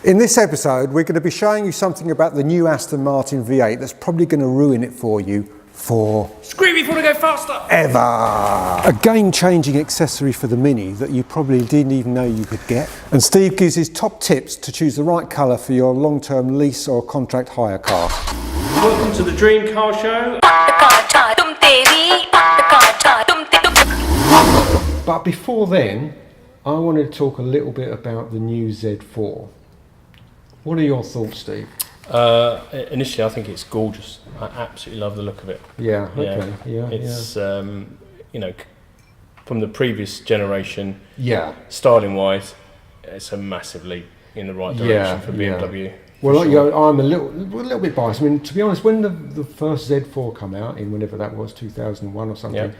In this episode, we're going to be showing you something about the new Aston Martin V8 that's probably going to ruin it for you for... Scream if you want to go faster! Ever! A game-changing accessory for the Mini that you probably didn't even know you could get. And Steve gives his top tips to choose the right colour for your long-term lease or contract hire car. Welcome to the Dream Car Show. But before then, I wanted to talk a little bit about the new Z4. What are your thoughts, Steve? Initially, I think it's gorgeous. I absolutely love the look of it. Yeah, okay, yeah. It's, you know, from the previous generation, yeah, styling-wise, it's a massive leap in the right direction for BMW. Yeah. Well, sure. I'm a little bit biased. I mean, to be honest, when the first Z4 came out, in whenever that was, 2001 or something,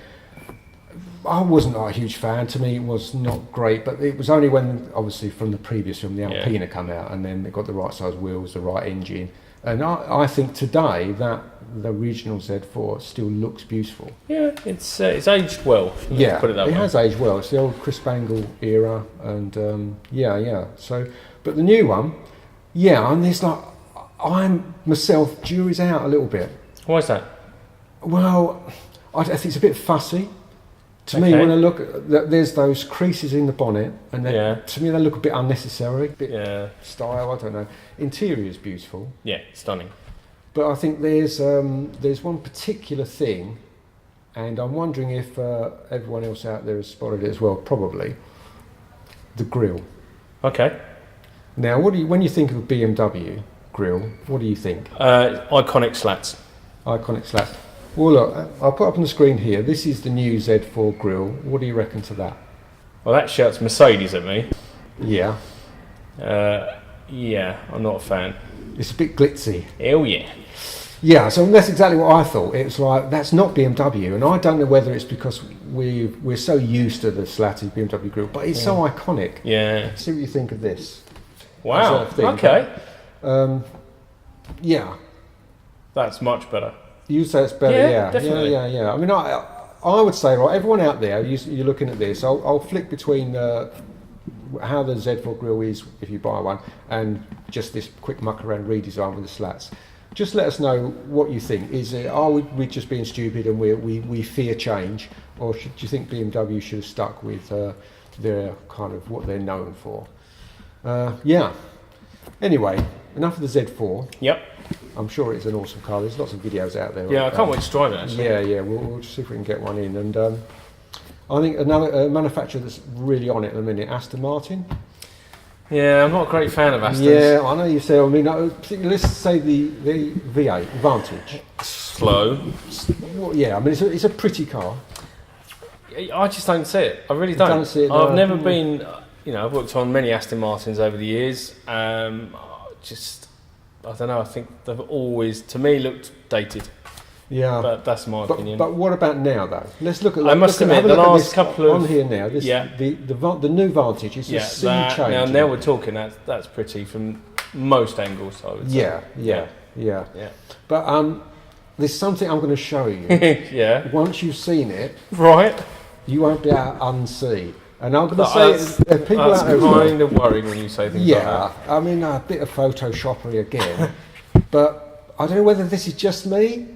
I wasn't a huge fan. To me, it was not great, but it was only when, obviously, from the previous film, the Alpina come out, and then they got the right size wheels, the right engine. And I think today that the original Z4 still looks beautiful. Yeah, it's aged well. Yeah, put it that way. Has aged well. It's the old Chris Bangle era, and yeah. So, but the new one, and it's like I'm myself jury's out a little bit. Why is that? Well, I think it's a bit fussy. To me, when I look at there's those creases in the bonnet, and to me they look a bit unnecessary, a bit style, I don't know. Interior is beautiful. Yeah, stunning. But I think there's one particular thing, and I'm wondering if everyone else out there has spotted it as well, probably. The grille. Okay. Now, when you think of a BMW grille, what do you think? Iconic slats. Iconic slats. Well, look, I'll put up on the screen here. This is the new Z4 grille. What do you reckon to that? Well, that shouts Mercedes at me. Yeah. I'm not a fan. It's a bit glitzy. Hell yeah. Yeah, so that's exactly what I thought. It's like, that's not BMW, and I don't know whether it's because we're so used to the slatted BMW grille, but it's so iconic. Yeah. See what you think of this. Wow. Okay. Yeah. That's much better. You say it's better, yeah. Definitely. Yeah. I mean, I would say, right, everyone out there, you're looking at this, I'll flick between how the Z4 grille is if you buy one, and just this quick muck around redesign with the slats. Just let us know what you think. Are we just being stupid and we fear change, or do you think BMW should have stuck with their kind of what they're known for? Anyway, enough of the Z4. Yep. I'm sure it's an awesome car. There's lots of videos out there. Yeah, I can't wait to drive it, actually. Yeah. We'll just see if we can get one in. And I think another manufacturer that's really on it at the minute, Aston Martin. Yeah, I'm not a great fan of Aston's. Yeah, I know you say. I mean, let's say the V8 Vantage. Slow. Well, yeah, I mean, it's a pretty car. I just don't see it. I really don't. Don't see it, no. I've never been. I've worked on many Aston Martins over the years. I don't know, I think they've always, to me, looked dated. Yeah. But that's my opinion. But what about now, though? Let's look at... I must admit, the last couple of... On here now, the new Vantage is a sea change. Now we're talking, that's pretty from most angles, I would say. Yeah. But there's something I'm going to show you. Yeah. Once you've seen it... Right. You won't be able to unsee. And I'm going to say, people out there... That's kind of worrying when you say things like that. I mean, a bit of Photoshoppery again. But I don't know whether this is just me,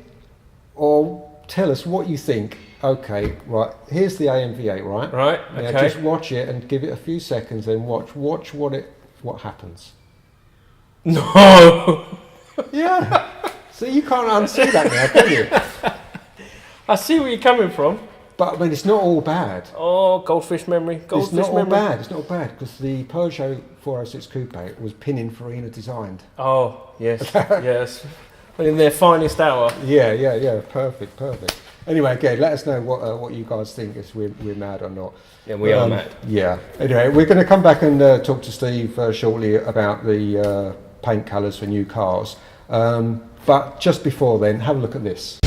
or tell us what you think. Okay, right, here's the AMV8, right? Right, okay. Now just watch it and give it a few seconds, and watch what happens. No! Yeah. So you can't unsee that now, can you? I see where you're coming from. But I mean, it's not all bad. Oh, goldfish memory. It's not all bad. It's not bad because the Peugeot 406 Coupe was Pininfarina designed. Oh yes, yes. In their finest hour. Yeah. Perfect. Anyway, again, let us know what you guys think, if we're mad or not. Yeah, we are mad. Yeah. Anyway, we're going to come back and talk to Steve shortly about the paint colours for new cars. But just before then, have a look at this.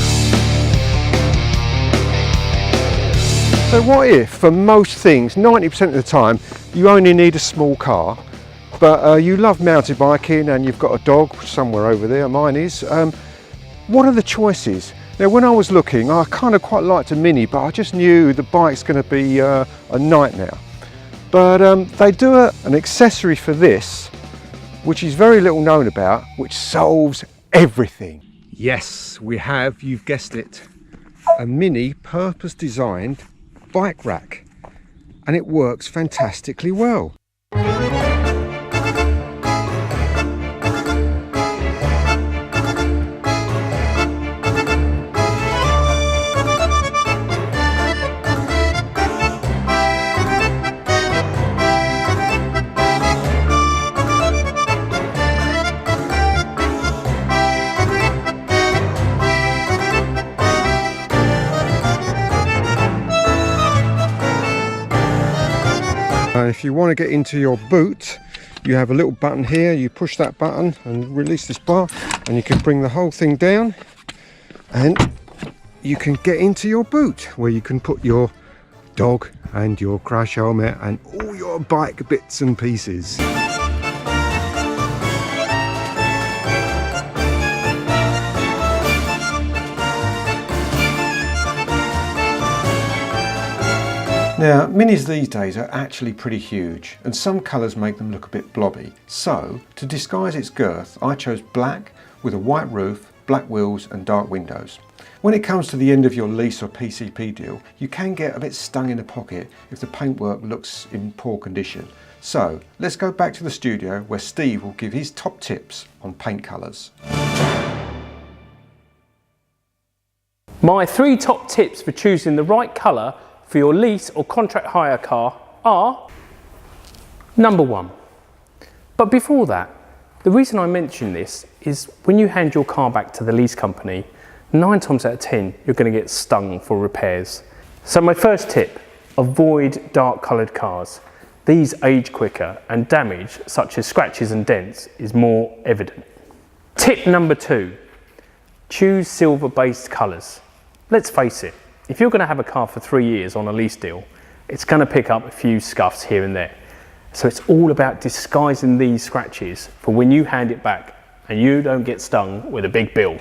So what if, for most things, 90% of the time, you only need a small car, but you love mountain biking and you've got a dog somewhere over there, mine is. What are the choices? Now, when I was looking, I kind of quite liked a Mini, but I just knew the bike's going to be a nightmare. But they do an accessory for this which is very little known about, which solves everything. Yes, we have, you've guessed it, a mini purpose designed bike rack, and it works fantastically well. And if you want to get into your boot, you have a little button here. You push that button and release this bar, and you can bring the whole thing down, and you can get into your boot where you can put your dog and your crash helmet and all your bike bits and pieces. Now, minis these days are actually pretty huge, and some colours make them look a bit blobby. So, to disguise its girth, I chose black with a white roof, black wheels and dark windows. When it comes to the end of your lease or PCP deal, you can get a bit stung in the pocket if the paintwork looks in poor condition. So, let's go back to the studio where Steve will give his top tips on paint colours. My 3 top tips for choosing the right colour for your lease or contract hire car are: number 1. But before that, the reason I mention this is when you hand your car back to the lease company, 9 times out of 10 you're going to get stung for repairs. So my first tip: avoid dark coloured cars. These age quicker and damage such as scratches and dents is more evident. Tip number 2: choose silver based colours. Let's face it, if you're going to have a car for 3 years on a lease deal, it's going to pick up a few scuffs here and there. So it's all about disguising these scratches for when you hand it back and you don't get stung with a big bill.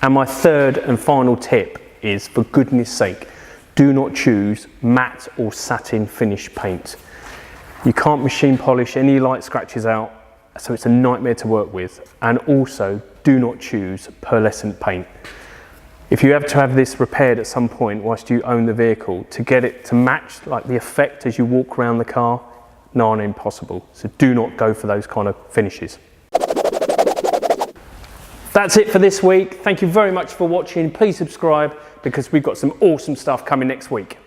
And my third and final tip is, for goodness sake, do not choose matte or satin finish paint. You can't machine polish any light scratches out, so it's a nightmare to work with. And also, do not choose pearlescent paint. If you have to have this repaired at some point whilst you own the vehicle, to get it to match like the effect as you walk around the car, nigh impossible. So do not go for those kind of finishes. That's it for this week. Thank you very much for watching. Please subscribe because we've got some awesome stuff coming next week.